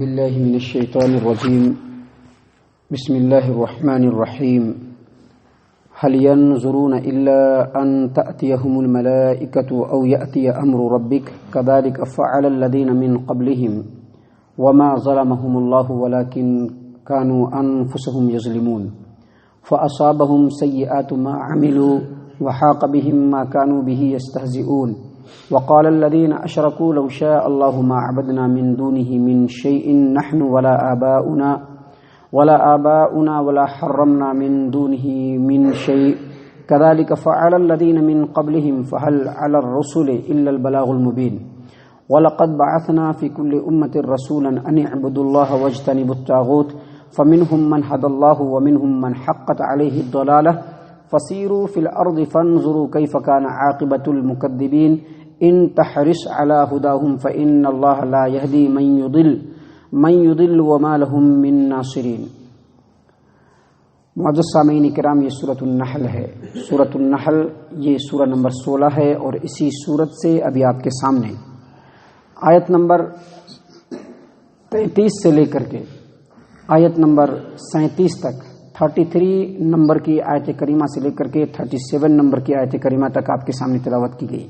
بالله من الشيطان الرجيم. بسم الله الرحمن الرحيم. هل ينظرون إلا أن تأتيهم الملائكة أو يأتي أمر ربك كذلك فعل الذين من قبلهم وما ظلمهم الله ولكن كانوا أنفسهم يظلمون فأصابهم سيئات ما عملوا وحاق بهم ما كانوا به يستهزئون وقال الذين أشركوا لو شاء الله ما عبدنا من دونه من شيء نحن ولا آباؤنا ولا حرمنا من دونه من شيء كذلك فعل الذين من قبلهم فهل على الرسل إلا البلاغ المبين ولقد بعثنا في كل أمة رسولا أن اعبدوا الله واجتنبوا الطاغوت فمنهم من هدى الله ومنهم من حقت عليه الضلالة فسيروا في الأرض فانظروا كيف كان عاقبة المكذبين إن تحرص على هداهم فإن الله لا يهدي من يضل وما لهم من ناصرين. معزز سامعین کرام، یہ سورۃ النحل ہے. سورۃ النحل یہ سورہ نمبر 16 ہے اور اسی سورت سے ابھی آپ کے سامنے آیت نمبر 33 سے لے کر کے آیت نمبر 37 تک 33 نمبر کی آیت کریمہ سے لے کر کے 37 نمبر کی آیت کریمہ تک آپ کے سامنے تلاوت کی گئی.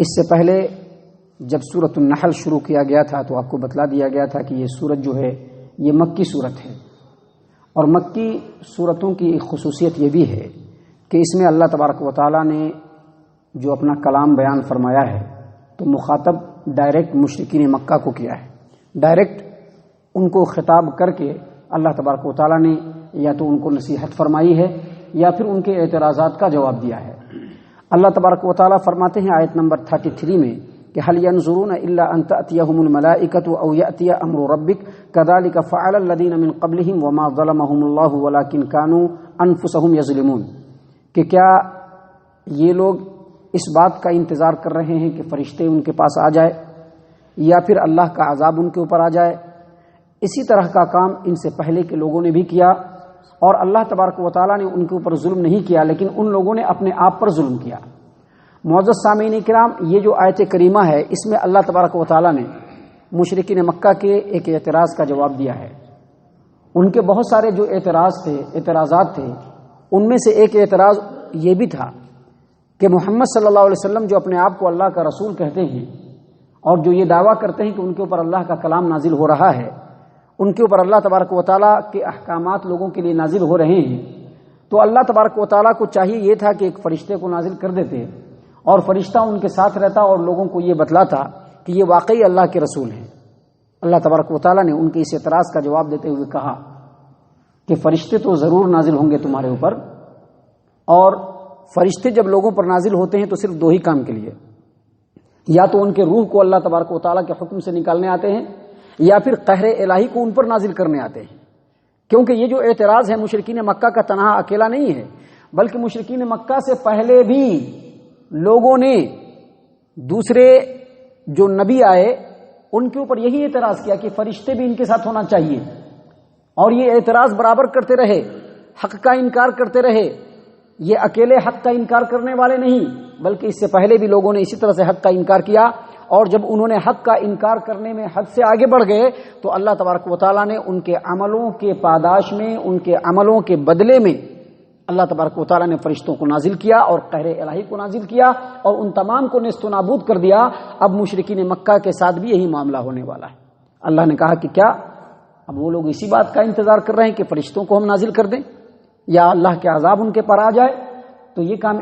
اس سے پہلے جب سورۃ النحل شروع کیا گیا تھا تو آپ کو بتلا دیا گیا تھا کہ یہ سورت جو ہے یہ مکی سورت ہے، اور مکی سورتوں کی ایک خصوصیت یہ بھی ہے کہ اس میں اللہ تبارک و تعالیٰ نے جو اپنا کلام بیان فرمایا ہے تو مخاطب ڈائریکٹ مشرکین مکہ کو کیا ہے. ڈائریکٹ ان کو خطاب کر کے اللہ تبارک و تعالیٰ نے یا تو ان کو نصیحت فرمائی ہے یا پھر ان کے اعتراضات کا جواب دیا ہے. اللہ تبارک و تعالیٰ فرماتے ہیں آیت نمبر 33 میں کہ هل ينظرون الا ان تأتيهم الملائكة او يأتي امر ربك كذلك فعل الذين من قبلهم وما ظلمهم الله ولكن كانوا انفسهم يظلمون، کہ کیا یہ لوگ اس بات کا انتظار کر رہے ہیں کہ فرشتے ان کے پاس آ جائے یا پھر اللہ کا عذاب ان کے اوپر آ جائے؟ اسی طرح کا کام ان سے پہلے کے لوگوں نے بھی کیا، اور اللہ تبارک و تعالیٰ نے ان کے اوپر ظلم نہیں کیا لیکن ان لوگوں نے اپنے آپ پر ظلم کیا. معزز سامعین کرام، یہ جو آیت کریمہ ہے اس میں اللہ تبارک و تعالیٰ نے مشرکین مکہ کے ایک اعتراض کا جواب دیا ہے. ان کے بہت سارے جو اعتراضات تھے ان میں سے ایک اعتراض یہ بھی تھا کہ محمد صلی اللہ علیہ وسلم جو اپنے آپ کو اللہ کا رسول کہتے ہیں اور جو یہ دعویٰ کرتے ہیں کہ ان کے اوپر اللہ کا کلام نازل ہو رہا ہے، ان کے اوپر اللہ تبارک و تعالیٰ کے احکامات لوگوں کے لیے نازل ہو رہے ہیں، تو اللہ تبارک و تعالیٰ کو چاہیے یہ تھا کہ ایک فرشتے کو نازل کر دیتے اور فرشتہ ان کے ساتھ رہتا اور لوگوں کو یہ بتلاتا کہ یہ واقعی اللہ کے رسول ہیں. اللہ تبارک و تعالیٰ نے ان کے اس اعتراض کا جواب دیتے ہوئے کہا کہ فرشتے تو ضرور نازل ہوں گے تمہارے اوپر، اور فرشتے جب لوگوں پر نازل ہوتے ہیں تو صرف دو ہی کام کے لیے، یا تو ان کے روح کو اللہ تبارک و تعالیٰ کے حکم سے نکالنے آتے ہیں یا پھر قہر الہی کو ان پر نازل کرنے آتے ہیں. کیونکہ یہ جو اعتراض ہے مشرکین مکہ کا تنہا اکیلا نہیں ہے، بلکہ مشرکین مکہ سے پہلے بھی لوگوں نے دوسرے جو نبی آئے ان کے اوپر یہی اعتراض کیا کہ فرشتے بھی ان کے ساتھ ہونا چاہیے، اور یہ اعتراض برابر کرتے رہے، حق کا انکار کرتے رہے. یہ اکیلے حق کا انکار کرنے والے نہیں بلکہ اس سے پہلے بھی لوگوں نے اسی طرح سے حق کا انکار کیا، اور جب انہوں نے حق کا انکار کرنے میں حد سے آگے بڑھ گئے تو اللہ تبارک و تعالیٰ نے ان کے عملوں کے پاداش میں، ان کے عملوں کے بدلے میں اللہ تبارک و تعالیٰ نے فرشتوں کو نازل کیا اور قہر الہی کو نازل کیا اور ان تمام کو نیست و نابود کر دیا. اب مشرکین مکہ کے ساتھ بھی یہی معاملہ ہونے والا ہے. اللہ نے کہا کہ کیا اب وہ لوگ اسی بات کا انتظار کر رہے ہیں کہ فرشتوں کو ہم نازل کر دیں یا اللہ کے عذاب ان کے پر آ جائے؟ تو یہ کام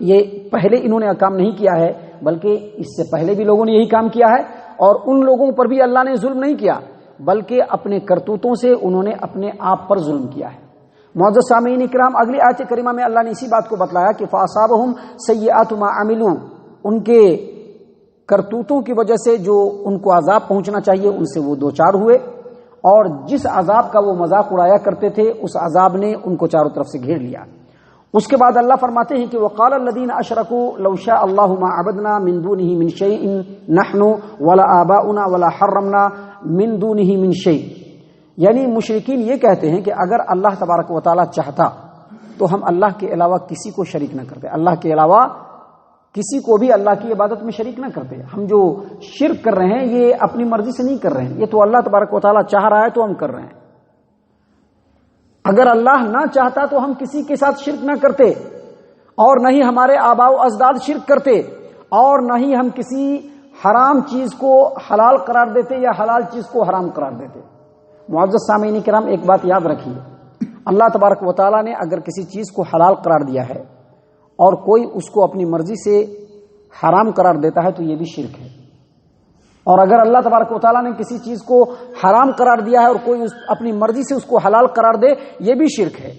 یہ پہلے انہوں نے کام نہیں کیا ہے بلکہ اس سے پہلے بھی لوگوں نے یہی کام کیا ہے، اور ان لوگوں پر بھی اللہ نے ظلم نہیں کیا بلکہ اپنے کرتوتوں سے انہوں نے اپنے آپ پر ظلم کیا ہے. معزز سامعین کرام، اگلی آیت کریمہ میں اللہ نے اسی بات کو بتلایا کہ فَأَصَابَهُمْ سَيِّئَاتُ مَا عَمِلُوا، ان کے کرتوتوں کی وجہ سے جو ان کو عذاب پہنچنا چاہیے ان سے وہ دوچار ہوئے، اور جس عذاب کا وہ مذاق اڑایا کرتے تھے اس عذاب نے ان کو چاروں طرف سے گھیر لیا. اس کے بعد اللہ فرماتے ہیں کہ وَقَالَ الَّذِينَ أَشْرَكُوا لَوْ شَاءَ اللَّهُ مَا عَبَدْنَا مِن دُونِهِ مِن شَيْءٍ نَحْنُ وَلَا آبَاؤُنَا وَلَا حَرَّمْنَا مِن دُونِهِ مِن شَيْءٍ. یعنی مشرکین یہ کہتے ہیں کہ اگر اللہ تبارک و تعالیٰ چاہتا تو ہم اللہ کے علاوہ کسی کو شریک نہ کرتے، اللہ کے علاوہ کسی کو بھی اللہ کی عبادت میں شریک نہ کرتے. ہم جو شرک کر رہے ہیں یہ اپنی مرضی سے نہیں کر رہے ہیں، یہ تو اللہ تبارک و تعالیٰ چاہ رہا ہے تو ہم کر رہے ہیں. اگر اللہ نہ چاہتا تو ہم کسی کے ساتھ شرک نہ کرتے، اور نہ ہی ہمارے آباء و اجداد شرک کرتے، اور نہ ہی ہم کسی حرام چیز کو حلال قرار دیتے یا حلال چیز کو حرام قرار دیتے. معزز سامعین کرام، ایک بات یاد رکھیے، اللہ تبارک و تعالیٰ نے اگر کسی چیز کو حلال قرار دیا ہے اور کوئی اس کو اپنی مرضی سے حرام قرار دیتا ہے تو یہ بھی شرک ہے. اور اگر اللہ تبارک و تعالیٰ نے کسی چیز کو حرام قرار دیا ہے اور کوئی اپنی مرضی سے اس کو حلال قرار دے، یہ بھی شرک ہے.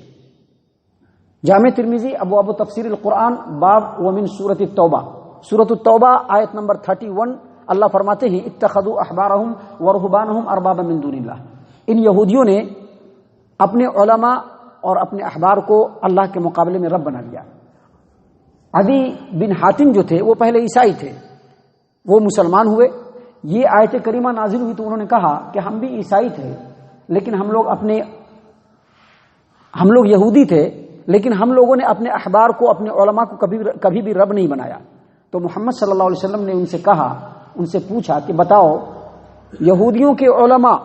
جامع ترمذی ابواب تفسیر القرآن باب ومن سورۃ التوبہ، سورۃ التوبہ آیت نمبر 31، اللہ فرماتے ہیں اتخذوا احبارهم ورهبانهم اربابا من دون اللہ. ان یہودیوں نے اپنے علماء اور اپنے احبار کو اللہ کے مقابلے میں رب بنا لیا. عدی بن حاتم جو تھے وہ پہلے عیسائی تھے، وہ مسلمان ہوئے. یہ آیت کریمہ نازل ہوئی تو انہوں نے کہا کہ ہم بھی عیسائی تھے لیکن ہم لوگ یہودی تھے، لیکن ہم لوگوں نے اپنے احبار کو، اپنے علماء کو کبھی بھی رب نہیں بنایا. تو محمد صلی اللہ علیہ وسلم نے ان سے کہا، ان سے پوچھا کہ بتاؤ، یہودیوں کے علماء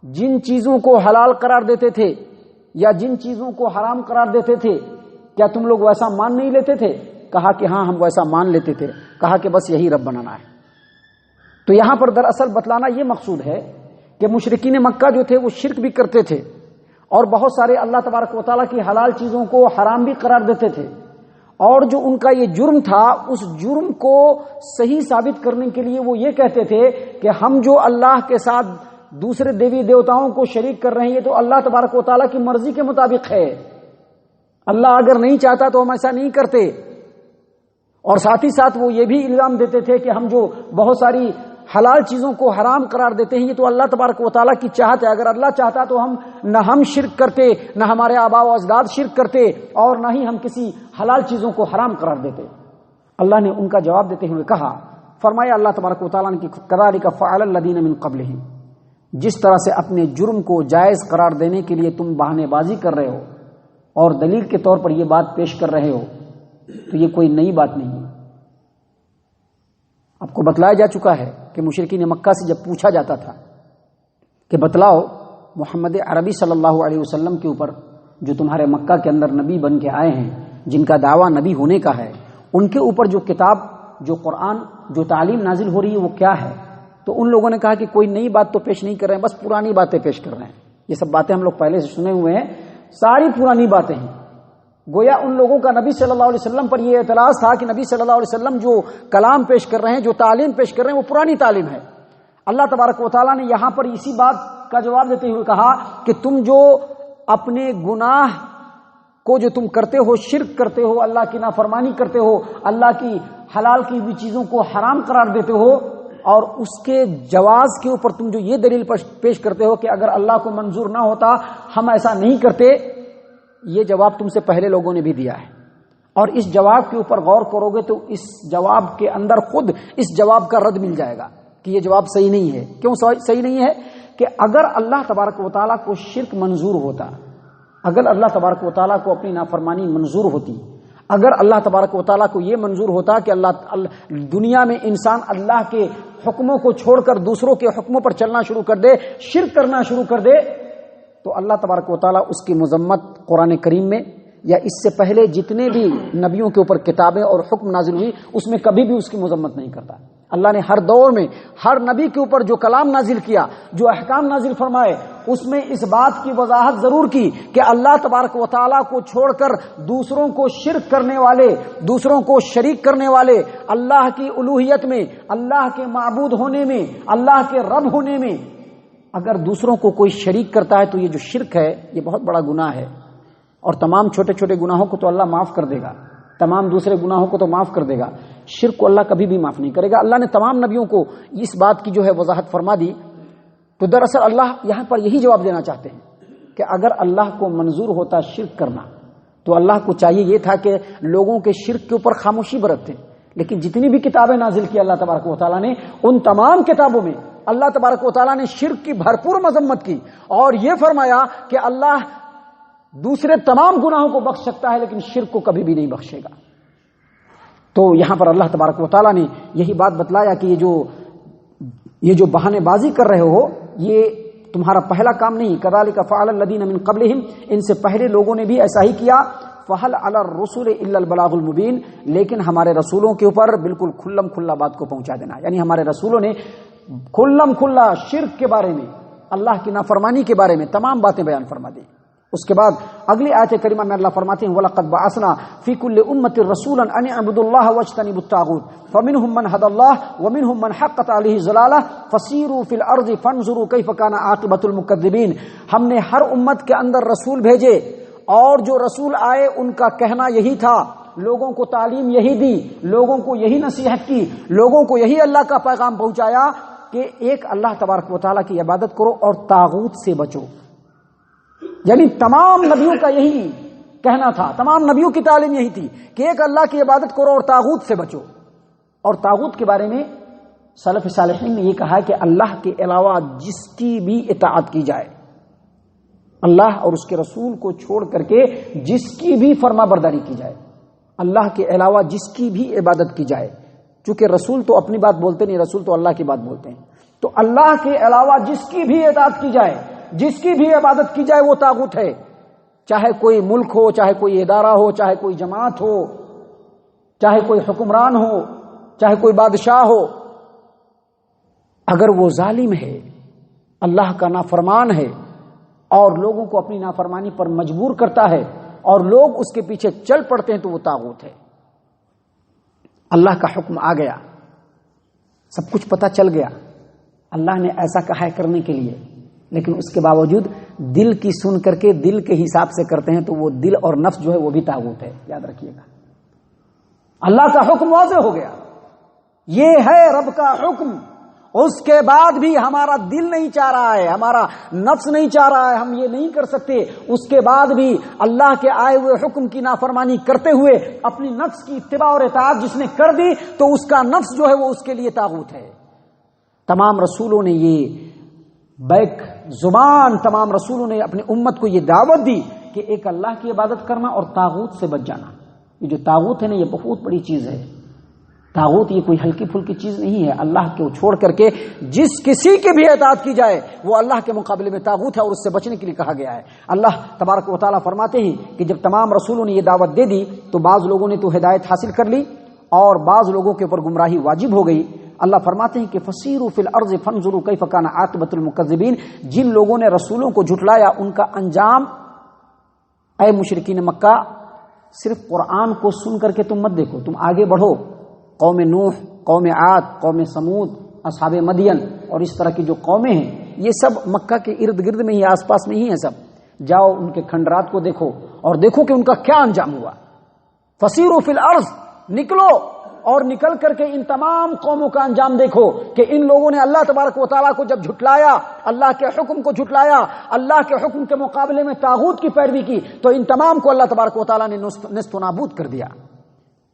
جن چیزوں کو حلال قرار دیتے تھے یا جن چیزوں کو حرام قرار دیتے تھے، کیا تم لوگ ویسا مان نہیں لیتے تھے؟ کہا کہ ہاں، ہم ویسا مان لیتے تھے. کہا کہ بس یہی رب بنانا ہے. تو یہاں پر دراصل بتلانا یہ مقصود ہے کہ مشرکین مکہ جو تھے وہ شرک بھی کرتے تھے اور بہت سارے اللہ تبارک و تعالیٰ کی حلال چیزوں کو حرام بھی قرار دیتے تھے. اور جو ان کا یہ جرم تھا، اس جرم کو صحیح ثابت کرنے کے لیے وہ یہ کہتے تھے کہ ہم جو اللہ کے ساتھ دوسرے دیوی دیوتاؤں کو شریک کر رہے ہیں یہ تو اللہ تبارک و تعالیٰ کی مرضی کے مطابق ہے، اللہ اگر نہیں چاہتا تو ہم ایسا نہیں کرتے. اور ساتھ ہی ساتھ وہ یہ بھی الزام دیتے تھے کہ ہم جو بہت ساری حلال چیزوں کو حرام قرار دیتے ہیں یہ تو اللہ تبارک و تعالیٰ کی چاہت ہے، اگر اللہ چاہتا تو ہم شرک کرتے، نہ ہمارے آباء و اجداد شرک کرتے، اور نہ ہی ہم کسی حلال چیزوں کو حرام قرار دیتے. اللہ نے ان کا جواب دیتے ہوئے کہا، فرمایا اللہ تبارک و تعالیٰ نے کہ کذالک فعل الذین من قبلہم، جس طرح سے اپنے جرم کو جائز قرار دینے کے لیے تم بہانے بازی کر رہے ہو اور دلیل کے طور پر یہ بات پیش کر رہے ہو، تو یہ کوئی نئی بات نہیں ہے. آپ کو بتلایا جا چکا ہے کہ مشرکین مکہ سے جب پوچھا جاتا تھا کہ بتلاؤ محمد عربی صلی اللہ علیہ وسلم کے اوپر جو تمہارے مکہ کے اندر نبی بن کے آئے ہیں، جن کا دعویٰ نبی ہونے کا ہے، ان کے اوپر جو کتاب، جو قرآن، جو تعلیم نازل ہو رہی ہے وہ کیا ہے؟ تو ان لوگوں نے کہا کہ کوئی نئی بات تو پیش نہیں کر رہے ہیں، بس پرانی باتیں پیش کر رہے ہیں. یہ سب باتیں ہم لوگ پہلے سے سنے ہوئے ہیں، ساری پرانی باتیں ہیں. گویا ان لوگوں کا نبی صلی اللہ علیہ وسلم پر یہ اعتراض تھا کہ نبی صلی اللہ علیہ وسلم جو کلام پیش کر رہے ہیں، جو تعلیم پیش کر رہے ہیں، وہ پرانی تعلیم ہے. اللہ تبارک و تعالیٰ نے یہاں پر اسی بات کا جواب دیتے ہوئے کہا کہ تم جو اپنے گناہ کو جو تم کرتے ہو، شرک کرتے ہو، اللہ کی نافرمانی کرتے ہو، اللہ کی حلال کی بھی چیزوں کو حرام قرار دیتے ہو، اور اس کے جواز کے اوپر تم جو یہ دلیل پیش کرتے ہو کہ اگر اللہ کو منظور نہ ہوتا ہم ایسا نہیں کرتے، یہ جواب تم سے پہلے لوگوں نے بھی دیا ہے. اور اس جواب کے اوپر غور کرو گے تو اس جواب کے اندر خود اس جواب کا رد مل جائے گا کہ یہ جواب صحیح نہیں ہے. کیوں صحیح نہیں ہے؟ کہ اگر اللہ تبارک و تعالیٰ کو شرک منظور ہوتا، اگر اللہ تبارک و تعالیٰ کو اپنی نافرمانی منظور ہوتی، اگر اللہ تبارک و تعالیٰ کو یہ منظور ہوتا کہ اللہ دنیا میں انسان اللہ کے حکموں کو چھوڑ کر دوسروں کے حکموں پر چلنا شروع کر دے، شرک کرنا شروع کر دے، تو اللہ تبارک و تعالیٰ اس کی مذمت قرآن کریم میں یا اس سے پہلے جتنے بھی نبیوں کے اوپر کتابیں اور حکم نازل ہوئی اس میں کبھی بھی اس کی مذمت نہیں کرتا. اللہ نے ہر دور میں ہر نبی کے اوپر جو کلام نازل کیا، جو احکام نازل فرمائے، اس میں اس بات کی وضاحت ضرور کی کہ اللہ تبارک و تعالیٰ کو چھوڑ کر دوسروں کو شرک کرنے والے، دوسروں کو شریک کرنے والے، اللہ کی الوہیت میں، اللہ کے معبود ہونے میں، اللہ کے رب ہونے میں اگر دوسروں کو کوئی شریک کرتا ہے تو یہ جو شرک ہے یہ بہت بڑا گناہ ہے. اور تمام چھوٹے چھوٹے گناہوں کو تو اللہ معاف کر دے گا، تمام دوسرے گناہوں کو تو معاف کر دے گا، شرک کو اللہ کبھی بھی معاف نہیں کرے گا. اللہ نے تمام نبیوں کو اس بات کی جو ہے وضاحت فرما دی. تو دراصل اللہ یہاں پر یہی جواب دینا چاہتے ہیں کہ اگر اللہ کو منظور ہوتا شرک کرنا تو اللہ کو چاہیے یہ تھا کہ لوگوں کے شرک کے اوپر خاموشی برتتے. لیکن جتنی بھی کتابیں نازل کی اللہ تبارک و تعالیٰ نے، ان تمام کتابوں میں اللہ تبارک و تعالیٰ نے شرک کی بھرپور مذمت کی اور یہ فرمایا کہ اللہ دوسرے تمام گناہوں کو بخش سکتا ہے لیکن شرک کو کبھی بھی نہیں بخشے گا. تو یہاں پر اللہ تبارک و تعالیٰ نے یہی بات بتلایا کہ یہ جو بہانے بازی کر رہے ہو یہ تمہارا پہلا کام نہیں. کذالک فعل الذین من قبلہم، ان سے پہلے لوگوں نے بھی ایسا ہی کیا. فہل علی الرسول الا البلاغ المبین، لیکن ہمارے رسولوں کے اوپر بالکل کھلم کھلا بات کو پہنچا دینا. یعنی ہمارے رسولوں نے کھلم کھلا شرک کے بارے میں، اللہ کی نافرمانی کے بارے میں تمام باتیں بیان فرما دی. اس کے بعد اگلی آیت کریمہ میں اللہ فرماتے ہیں وَلَقَدْ بَعَثْنَا فِي كُلِّ أُمَّةٍ رَسُولًا أَنِ اعْبُدُوا اللَّهَ وَاجْتَنِبُوا الطَّاغُوتَ فَمِنْهُمْ مَنْ هَدَى اللَّهُ وَمِنْهُمْ مَنْ حَقَّتْ عَلَيْهِ الضَّلَالَةُ فَسِيرُوا فِي الْأَرْضِ فَانظُرُوا كَيْفَ كَانَ عَاقِبَةُ الْمُكَذِّبِينَ. ہم نے ہر امت کے اندر رسول بھیجے اور جو رسول آئے ان کا کہنا یہی تھا، لوگوں کو تعلیم یہی دی، لوگوں کو یہی نصیحت کی، لوگوں کو یہی اللہ کا پیغام پہنچایا کہ ایک اللہ تبارک و تعالیٰ کی عبادت کرو اور طاغوت سے بچو. یعنی تمام نبیوں کا یہی کہنا تھا، تمام نبیوں کی تعلیم یہی تھی کہ ایک اللہ کی عبادت کرو اور طاغوت سے بچو. اور طاغوت کے بارے میں سلف صالحین نے یہ کہا کہ اللہ کے علاوہ جس کی بھی اطاعت کی جائے، اللہ اور اس کے رسول کو چھوڑ کر کے جس کی بھی فرما برداری کی جائے، اللہ کے علاوہ جس کی بھی عبادت کی جائے، چونکہ رسول تو اپنی بات بولتے نہیں، رسول تو اللہ کی بات بولتے ہیں، تو اللہ کے علاوہ جس کی بھی اطاعت کی جائے، جس کی بھی عبادت کی جائے وہ طاغوت ہے. چاہے کوئی ملک ہو، چاہے کوئی ادارہ ہو، چاہے کوئی جماعت ہو، چاہے کوئی حکمران ہو، چاہے کوئی بادشاہ ہو، اگر وہ ظالم ہے، اللہ کا نافرمان ہے اور لوگوں کو اپنی نافرمانی پر مجبور کرتا ہے اور لوگ اس کے پیچھے چل پڑتے ہیں تو وہ طاغوت ہے. اللہ کا حکم آ گیا، سب کچھ پتہ چل گیا، اللہ نے ایسا کہا ہے کرنے کے لیے، لیکن اس کے باوجود دل کی سن کر کے دل کے حساب سے کرتے ہیں تو وہ دل اور نفس جو ہے وہ بھی طاغوت ہے. یاد رکھیے گا، اللہ کا حکم واضح ہو گیا، یہ ہے رب کا حکم، اس کے بعد بھی ہمارا دل نہیں چاہ رہا ہے، ہمارا نفس نہیں چاہ رہا ہے، ہم یہ نہیں کر سکتے، اس کے بعد بھی اللہ کے آئے ہوئے حکم کی نافرمانی کرتے ہوئے اپنی نفس کی اتباع اور اطاعت جس نے کر دی تو اس کا نفس جو ہے وہ اس کے لیے طاغوت ہے. تمام رسولوں نے یہ بیک زبان، تمام رسولوں نے اپنی امت کو یہ دعوت دی کہ ایک اللہ کی عبادت کرنا اور طاغوت سے بچ جانا. یہ جو طاغوت ہے نا، یہ بہت بڑی چیز ہے. طاغوت یہ کوئی ہلکی پھلکی چیز نہیں ہے. اللہ کو چھوڑ کر کے جس کسی کی بھی اطاعت کی جائے وہ اللہ کے مقابلے میں طاغوت ہے اور اس سے بچنے کے لیے کہا گیا ہے. اللہ تبارک و تعالیٰ فرماتے ہیں کہ جب تمام رسولوں نے یہ دعوت دے دی تو بعض لوگوں نے تو ہدایت حاصل کر لی اور بعض لوگوں کے اوپر گمراہی واجب ہو گئی. اللہ فرماتے ہیں کہ فسیروا فی الارض فانظروا کیف کان عاقبۃ المکذبین. جن لوگوں نے رسولوں کو جھٹلایا ان کا انجام، اے مشرکین مکہ، صرف قرآن کو سن کر کے تم مت دیکھو، تم آگے بڑھو. قوم نوح، قوم عاد، قوم سمود، اصحاب مدین اور اس طرح کی جو قومیں ہیں یہ سب مکہ کے ارد گرد میں ہی، آس پاس میں ہی ہیں. سب جاؤ ان کے کھنڈرات کو دیکھو اور دیکھو کہ ان کا کیا انجام ہوا. فسیروا فی الارض، نکلو اور نکل کر کے ان تمام قوموں کا انجام دیکھو کہ ان لوگوں نے اللہ تبارک و تعالیٰ کو جب جھٹلایا، اللہ کے حکم کو جھٹلایا، اللہ کے حکم کے مقابلے میں طاغوت کی پیروی کی تو ان تمام کو اللہ تبارک و تعالیٰ نے نست و نابود کر دیا.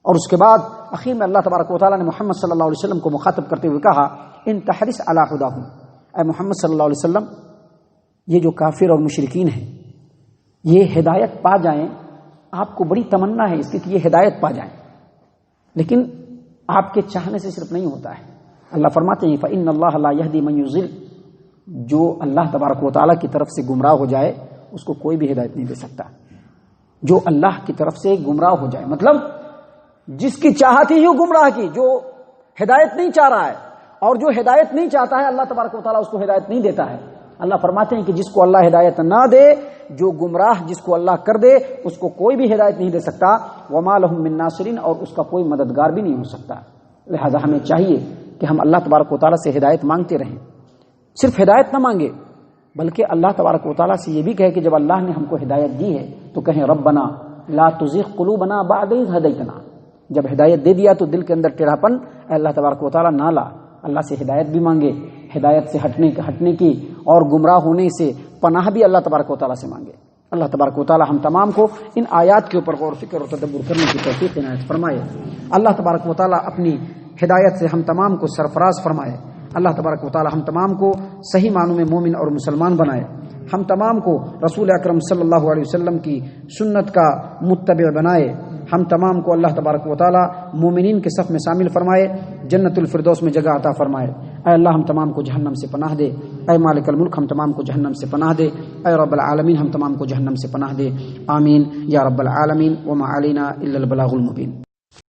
اور اس کے بعد اخیر میں اللہ تبارک و تعالیٰ نے محمد صلی اللہ علیہ وسلم کو مخاطب کرتے ہوئے کہا ان تحرس علی ہداہم، اے محمد صلی اللہ علیہ وسلم، یہ جو کافر اور مشرکین ہیں یہ ہدایت پا جائیں، آپ کو بڑی تمنا ہے اس کی کہ یہ ہدایت پا جائیں، لیکن آپ کے چاہنے سے صرف نہیں ہوتا ہے. اللہ فرماتے ہیں فإن اللہ لا يهدي من يضل، جو اللہ تبارک و تعالیٰ کی طرف سے گمراہ ہو جائے اس کو کوئی بھی ہدایت نہیں دے سکتا. جو اللہ کی طرف سے گمراہ ہو جائے مطلب جس کی چاہت ہی گمراہ کی، جو ہدایت نہیں چاہ رہا ہے اور جو ہدایت نہیں چاہتا ہے اللہ تبارک و تعالیٰ اس کو ہدایت نہیں دیتا ہے. اللہ فرماتے ہیں کہ جس کو اللہ ہدایت نہ دے، جو گمراہ جس کو اللہ کر دے اس کو کوئی بھی ہدایت نہیں دے سکتا. وما لهم من ناصرین، اور اس کا کوئی مددگار بھی نہیں ہو سکتا. لہذا ہمیں چاہیے کہ ہم اللہ تبارک و تعالیٰ سے ہدایت مانگتے رہیں. صرف ہدایت نہ مانگے بلکہ اللہ تبارک و تعالیٰ سے یہ بھی کہے کہ جب اللہ نے ہم کو ہدایت دی ہے تو کہیں ربنا لا تزغ قلوبنا بعد اذ ہدیتنا. جب ہدایت دے دیا تو دل کے اندر ٹیڑھاپن اللہ تبارک و تعالیٰ نہ لا. اللہ سے ہدایت بھی مانگے، ہدایت سے ہٹنے کی اور گمراہ ہونے سے پناہ بھی اللہ تبارک و تعالیٰ سے مانگے. اللہ تبارک و تعالیٰ ہم تمام کو ان آیات کے اوپر غور و فکر اور تدبر کرنے کی توفیق عنایت فرمائے. اللہ تبارک و تعالیٰ اپنی ہدایت سے ہم تمام کو سرفراز فرمائے. اللہ تبارک و تعالیٰ ہم تمام کو صحیح معنوں میں مومن اور مسلمان بنائے. ہم تمام کو رسول اکرم صلی اللہ علیہ وسلم کی سنت کا متبع بنائے. ہم تمام کو اللہ تبارک و تعالی مومنین کے صف میں شامل فرمائے، جنت الفردوس میں جگہ عطا فرمائے۔ اے اللہ ہم تمام کو جہنم سے پناہ دے، اے مالک الملک ہم تمام کو جہنم سے پناہ دے، اے رب العالمین ہم تمام کو جہنم سے پناہ دے، آمین یا رب العالمین۔ وما علینا الا البلاغ المبین۔